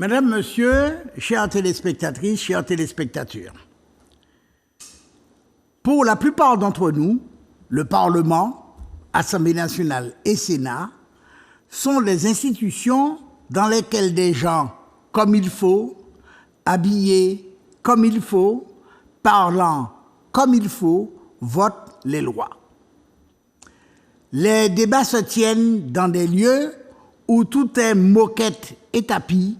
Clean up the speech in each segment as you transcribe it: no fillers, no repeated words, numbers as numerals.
Madame, Monsieur, chères téléspectatrices, chers téléspectateurs, pour la plupart d'entre nous, le Parlement, Assemblée nationale et Sénat sont des institutions dans lesquelles des gens comme il faut, habillés comme il faut, parlant comme il faut, votent les lois. Les débats se tiennent dans des lieux où tout est moquette et tapis,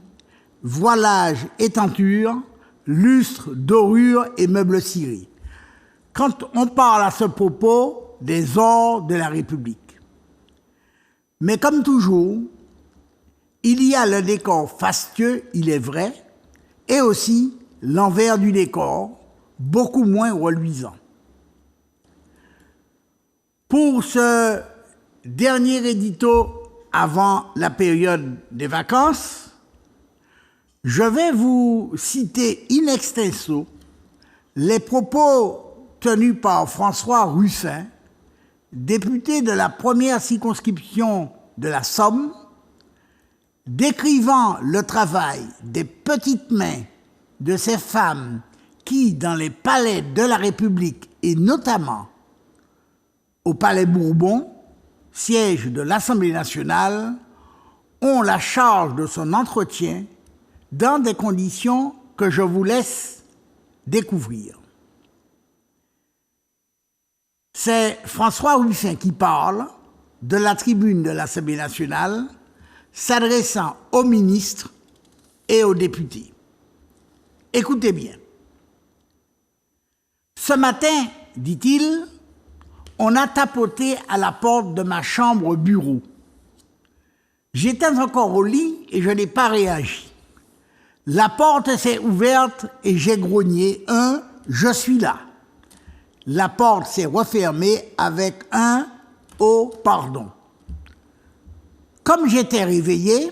voilage et tenture, lustre, dorure et meubles cirés. Quand on parle à ce propos des ors de la République. Mais comme toujours, il y a le décor fastueux, il est vrai, et aussi l'envers du décor, beaucoup moins reluisant. Pour ce dernier édito avant la période des vacances, je vais vous citer in extenso les propos tenus par François Ruffin, député de la première circonscription de la Somme, décrivant le travail des petites mains de ces femmes qui, dans les palais de la République et notamment au Palais Bourbon, siège de l'Assemblée nationale, ont la charge de son entretien dans des conditions que je vous laisse découvrir. C'est François Ruffin qui parle de la tribune de l'Assemblée nationale, s'adressant aux ministres et aux députés. Écoutez bien. Ce matin, dit-il, on a tapoté à la porte de ma chambre-bureau. J'étais encore au lit et je n'ai pas réagi. La porte s'est ouverte et j'ai grogné un « Je suis là ». La porte s'est refermée avec un « Oh, pardon ». Comme j'étais réveillé,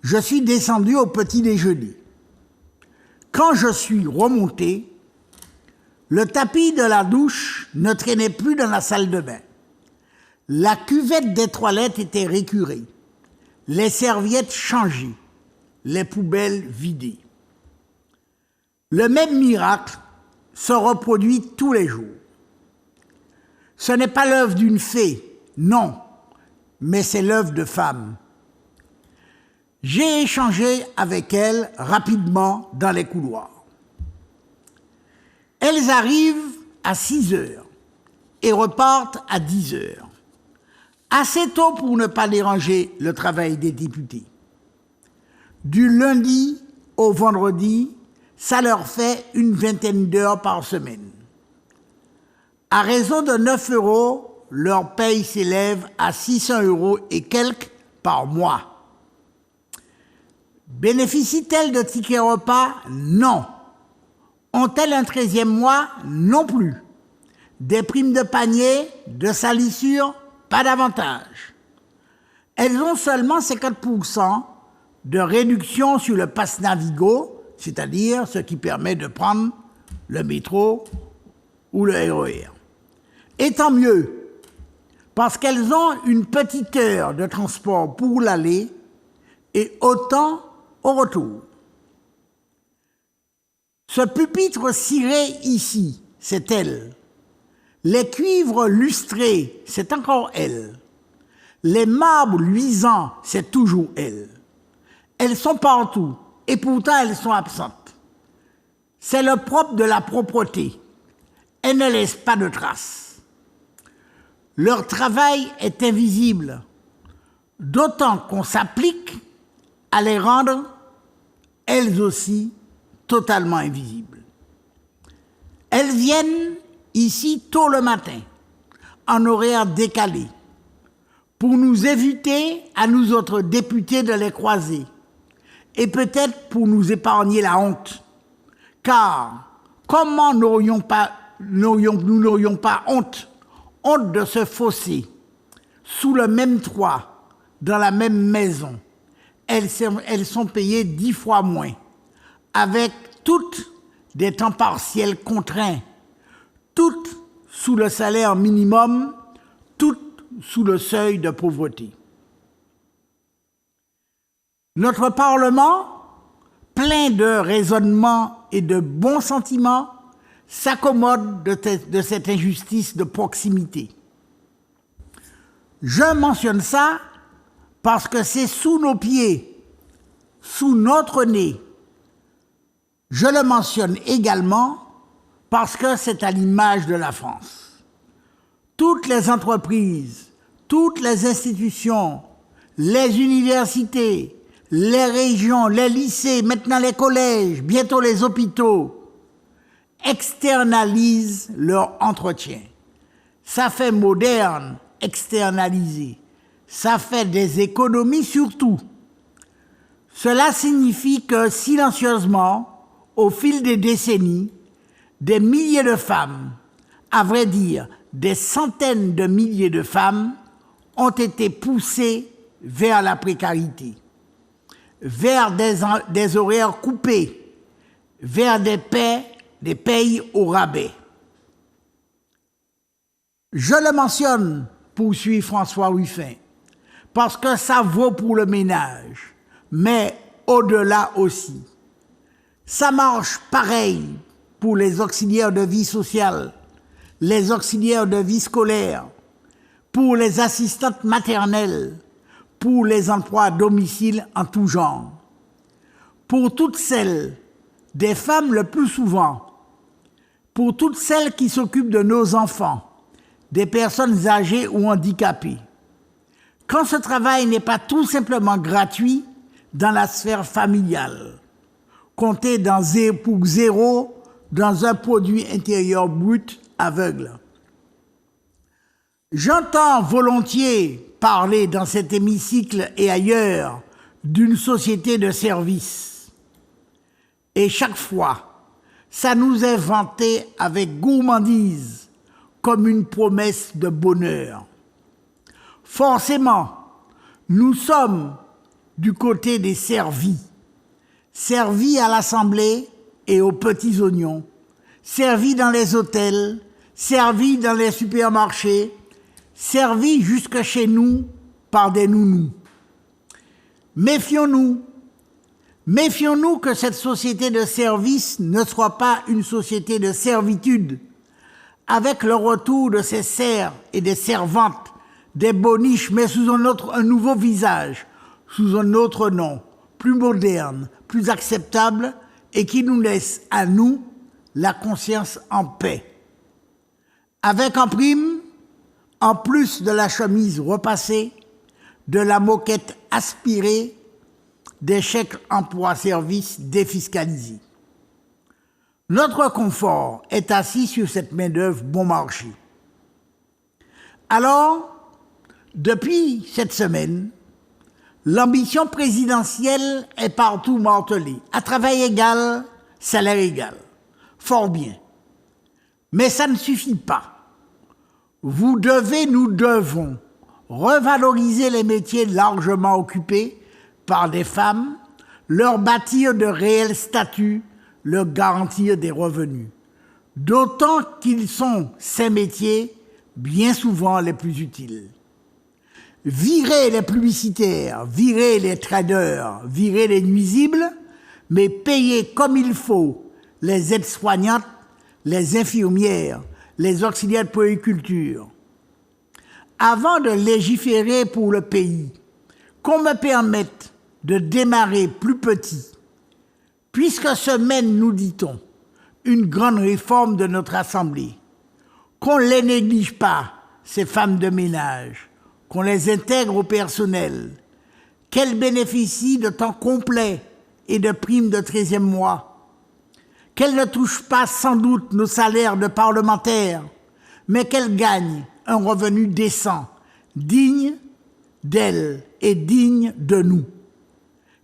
je suis descendu au petit déjeuner. Quand je suis remonté, le tapis de la douche ne traînait plus dans la salle de bain. La cuvette des toilettes était récurée, les serviettes changées, les poubelles vidées. Le même miracle se reproduit tous les jours. Ce n'est pas l'œuvre d'une fée, non, mais c'est l'œuvre de femmes. J'ai échangé avec elles rapidement dans les couloirs. Elles arrivent à 6 heures et repartent à 10 heures. Assez tôt pour ne pas déranger le travail des députés. Du lundi au vendredi, ça leur fait une vingtaine d'heures par semaine. À raison de 9 €, leur paye s'élève à 600 € et quelques par mois. Bénéficient-elles de tickets repas? Non. Ont-elles un 13e mois? Non plus. Des primes de panier, de salissure? Pas davantage. Elles ont seulement 50% de réduction sur le pass Navigo, c'est-à-dire ce qui permet de prendre le métro ou le RER. Et tant mieux, parce qu'elles ont une petite heure de transport pour l'aller et autant au retour. Ce pupitre ciré ici, c'est elle. Les cuivres lustrés, c'est encore elle. Les marbres luisants, c'est toujours elle. Elles sont partout, et pourtant elles sont absentes. C'est le propre de la propreté. Elles ne laissent pas de traces. Leur travail est invisible, d'autant qu'on s'applique à les rendre, elles aussi, totalement invisibles. Elles viennent ici tôt le matin, en horaire décalé, pour nous éviter, à nous autres députés, de les croiser, et peut-être pour nous épargner la honte. Car comment nous n'aurions pas honte de se fausser sous le même toit, dans la même maison. Elles sont payées 10 fois moins, avec toutes des temps partiels contraints, toutes sous le salaire minimum, toutes sous le seuil de pauvreté. Notre Parlement plein de raisonnement et de bons sentiments, s'accommode de cette injustice de proximité. Je mentionne ça parce que c'est sous nos pieds, sous notre nez. Je le mentionne également parce que c'est à l'image de la France. Toutes les entreprises, toutes les institutions, les universités, les régions, les lycées, maintenant les collèges, bientôt les hôpitaux, externalisent leur entretien. Ça fait moderne, externaliser. Ça fait des économies surtout. Cela signifie que silencieusement, au fil des décennies, des milliers de femmes, à vrai dire des centaines de milliers de femmes, ont été poussées vers la précarité, vers des horaires coupés, vers des payes au rabais. Je le mentionne, poursuit François Ruffin, parce que ça vaut pour le ménage, mais au-delà aussi. Ça marche pareil pour les auxiliaires de vie sociale, les auxiliaires de vie scolaire, pour les assistantes maternelles, pour les emplois à domicile en tout genre. Pour toutes celles, des femmes le plus souvent, pour toutes celles qui s'occupent de nos enfants, des personnes âgées ou handicapées. Quand ce travail n'est pas tout simplement gratuit dans la sphère familiale, compté pour zéro dans un produit intérieur brut aveugle. J'entends volontiers parler dans cet hémicycle et ailleurs d'une société de service. Et chaque fois, ça nous est vanté avec gourmandise comme une promesse de bonheur. Forcément, nous sommes du côté des servis. Servis à l'Assemblée et aux petits oignons, servis dans les hôtels, servis dans les supermarchés, servis jusque chez nous par des nounous. Méfions-nous. Méfions-nous que cette société de service ne soit pas une société de servitude, avec le retour de ces serfs et des servantes, des boniches, mais sous un nouveau visage, sous un autre nom, plus moderne, plus acceptable, et qui nous laisse à nous la conscience en paix. Avec en prime, en plus de la chemise repassée, de la moquette aspirée, des chèques emploi-service défiscalisés. Notre confort est assis sur cette main-d'œuvre bon marché. Alors, depuis cette semaine, l'ambition présidentielle est partout martelée. À travail égal, salaire égal. Fort bien. Mais ça ne suffit pas. Nous devons revaloriser les métiers largement occupés par des femmes, leur bâtir de réels statuts, leur garantir des revenus. D'autant qu'ils sont, ces métiers, bien souvent les plus utiles. Virer les publicitaires, virer les traders, virer les nuisibles, mais payer comme il faut les aides-soignantes, les infirmières, les auxiliaires de puériculture. Avant de légiférer pour le pays, qu'on me permette de démarrer plus petit, puisque se mène, nous dit-on, une grande réforme de notre Assemblée, qu'on ne les néglige pas, ces femmes de ménage, qu'on les intègre au personnel, qu'elles bénéficient de temps complet et de primes de 13e mois, qu'elles ne touchent pas sans doute nos salaires de parlementaires, mais qu'elles gagnent un revenu décent, digne d'elles et digne de nous,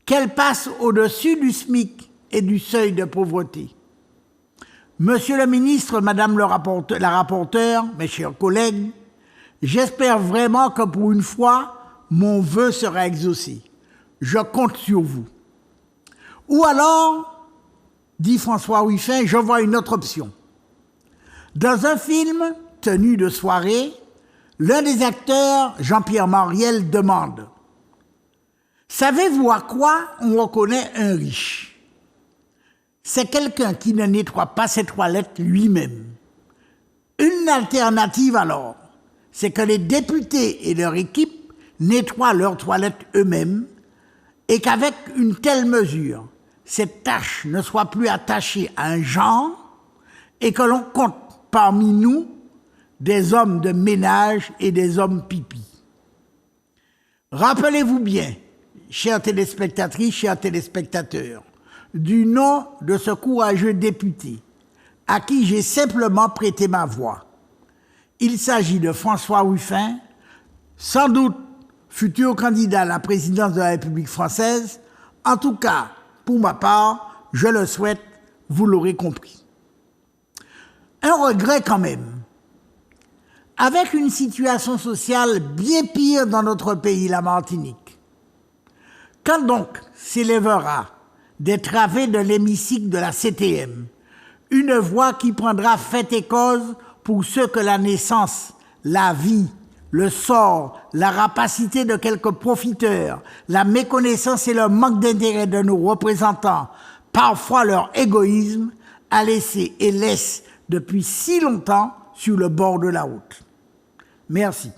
qu'elles passent au-dessus du SMIC et du seuil de pauvreté. Monsieur le ministre, Madame la rapporteure, mes chers collègues, j'espère vraiment que pour une fois, mon vœu sera exaucé. Je compte sur vous. Ou alors, dit François Ruffin, je vois une autre option. Dans un film, Tenue de soirée, l'un des acteurs, Jean-Pierre Mariel, demande « Savez-vous à quoi on reconnaît un riche ?» c'est quelqu'un qui ne nettoie pas ses toilettes lui-même. Une alternative alors, c'est que les députés et leur équipe nettoient leurs toilettes eux-mêmes et qu'avec une telle mesure, cette tâche ne soit plus attachée à un genre et que l'on compte parmi nous des hommes de ménage et des hommes pipi. Rappelez-vous bien, chères téléspectatrices, chers téléspectateurs, du nom de ce courageux député à qui j'ai simplement prêté ma voix. Il s'agit de François Ruffin, sans doute futur candidat à la présidence de la République française. En tout cas, pour ma part, je le souhaite, vous l'aurez compris. Un regret quand même. Avec une situation sociale bien pire dans notre pays, la Martinique. Quand donc s'élèvera des travées de l'hémicycle de la CTM, une voix qui prendra fait et cause pour ceux que la naissance, la vie, le sort, la rapacité de quelques profiteurs, la méconnaissance et le manque d'intérêt de nos représentants, parfois leur égoïsme, a laissé et laisse depuis si longtemps sur le bord de la route. Merci.